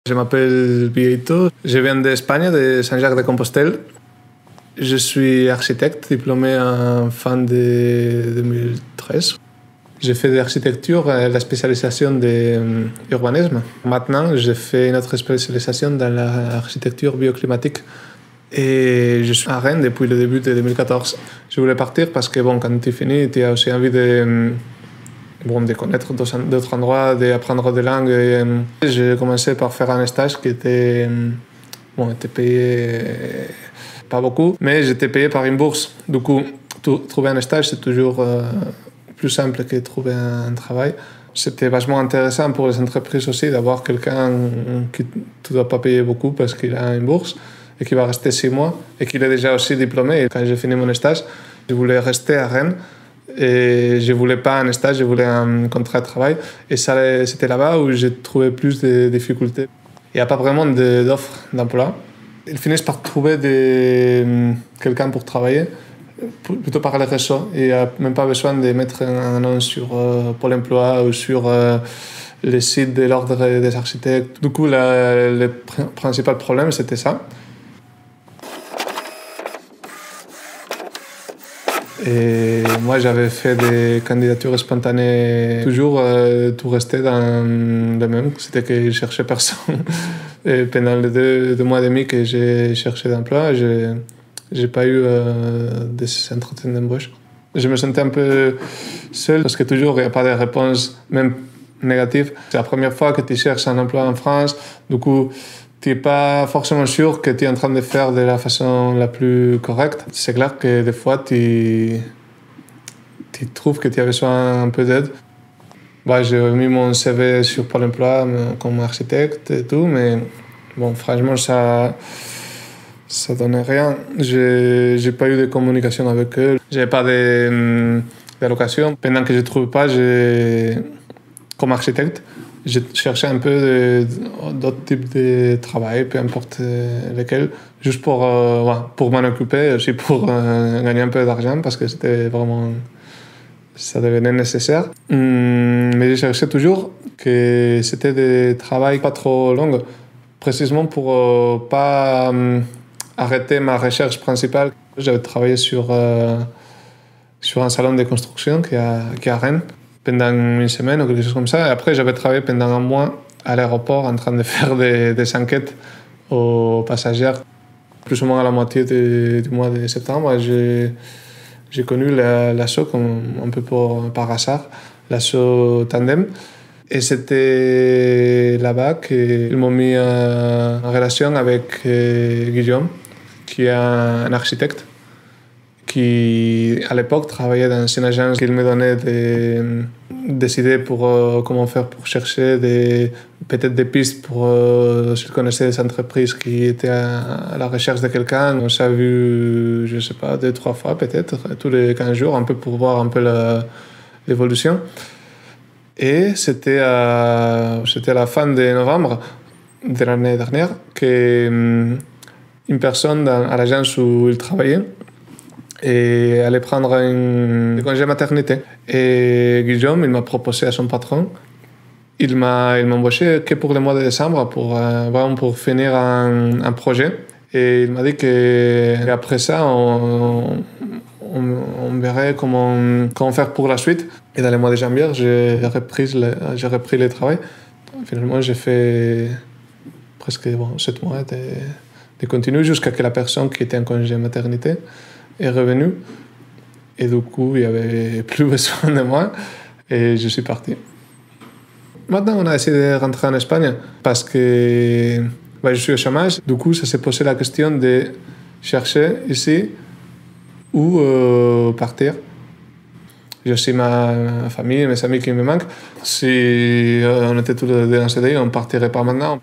Je m'appelle Vieito, je viens d'Espagne, de Saint-Jacques-de-Compostelle. Je suis architecte diplômé en fin de 2013. J'ai fait de l'architecture la spécialisation d'urbanisme. Maintenant, j'ai fait une autre spécialisation dans l'architecture bioclimatique. Et je suis à Rennes depuis le début de 2014. Je voulais partir parce que quand tu finis, tu as aussi envie de connaître d'autres endroits, d'apprendre des langues. J'ai commencé par faire un stage qui était payé pas beaucoup, mais j'étais payé par une bourse. Du coup, trouver un stage, c'est toujours plus simple que trouver un travail. C'était vachement intéressant pour les entreprises aussi d'avoir quelqu'un qui ne doit pas payer beaucoup parce qu'il a une bourse et qui va rester 6 mois et qu'il est déjà aussi diplômé. Et quand j'ai fini mon stage, je voulais rester à Rennes. Et je ne voulais pas un stage, je voulais un contrat de travail. Et ça, c'était là-bas où j'ai trouvé plus de difficultés. Il n'y a pas vraiment d'offres d'emploi. Ils finissent par trouver quelqu'un pour travailler, plutôt par les réseaux. Il n'y a même pas besoin de mettre un annonce sur Pôle emploi ou sur les sites de l'ordre des architectes. Du coup, le principal problème, c'était ça. Et moi, j'avais fait des candidatures spontanées, toujours tout restait dans le même. C'était que je cherchais personne. Et pendant les deux mois et demi que j'ai cherché d'emploi, j'ai pas eu des entretiens d'embauche. Je me sentais un peu seul parce que toujours il n'y a pas de réponse, même négative. C'est la première fois que tu cherches un emploi en France. Du coup, tu n'es pas forcément sûr que tu es en train de faire de la façon la plus correcte. C'est clair que des fois, tu trouves que tu as besoin un peu d'aide. J'ai mis mon CV sur Pôle emploi comme architecte et tout, mais franchement, ça donnait rien. J'ai pas eu de communication avec eux. J'avais pas d'allocation. Pendant que je ne trouvais pas, comme architecte, j'ai cherché un peu d'autres types de travail, peu importe lesquels, juste pour m'en occuper, aussi pour gagner un peu d'argent, parce que c'était vraiment... ça devenait nécessaire. Mais je cherchais toujours que c'était des travails pas trop longs, précisément pour pas arrêter ma recherche principale. J'avais travaillé sur un salon de construction qui est à Rennes, pendant une semaine ou quelque chose comme ça. Et après, j'avais travaillé pendant un mois à l'aéroport en train de faire des enquêtes aux passagers. Plus ou moins à la moitié du mois de septembre, j'ai connu l'assaut un peu par hasard, l'assaut Tandem. Et c'était là-bas qu'ils m'ont mis en relation avec Guillaume, qui est un architecte, qui à l'époque travaillait dans une agence. Il me donnait des idées pour comment faire pour chercher peut-être des pistes pour s'il connaissait des entreprises qui étaient à la recherche de quelqu'un. On s'est vu, je sais pas, 2-3 fois peut-être, tous les 15 jours, un peu pour voir un peu l'évolution. Et c'était à la fin de novembre de l'année dernière qu'une personne à l'agence où il travaillait et allait prendre un congé maternité. Et Guillaume, il m'a proposé à son patron, il m'a embauché que pour le mois de décembre pour finir un projet. Et il m'a dit qu'après ça, on verrait comment faire pour la suite. Et dans le mois de janvier, j'ai repris le travail. Finalement, j'ai fait presque 7 mois de continu jusqu'à que la personne qui était en congé maternité est revenue. Et du coup, il n'y avait plus besoin de moi et je suis parti. Maintenant, on a essayé de rentrer en Espagne parce que je suis au chômage. Du coup, ça s'est posé la question de chercher ici où partir. J'ai aussi ma famille, mes amis qui me manquent. Si on était tous les deux en CDI, on ne partirait pas maintenant.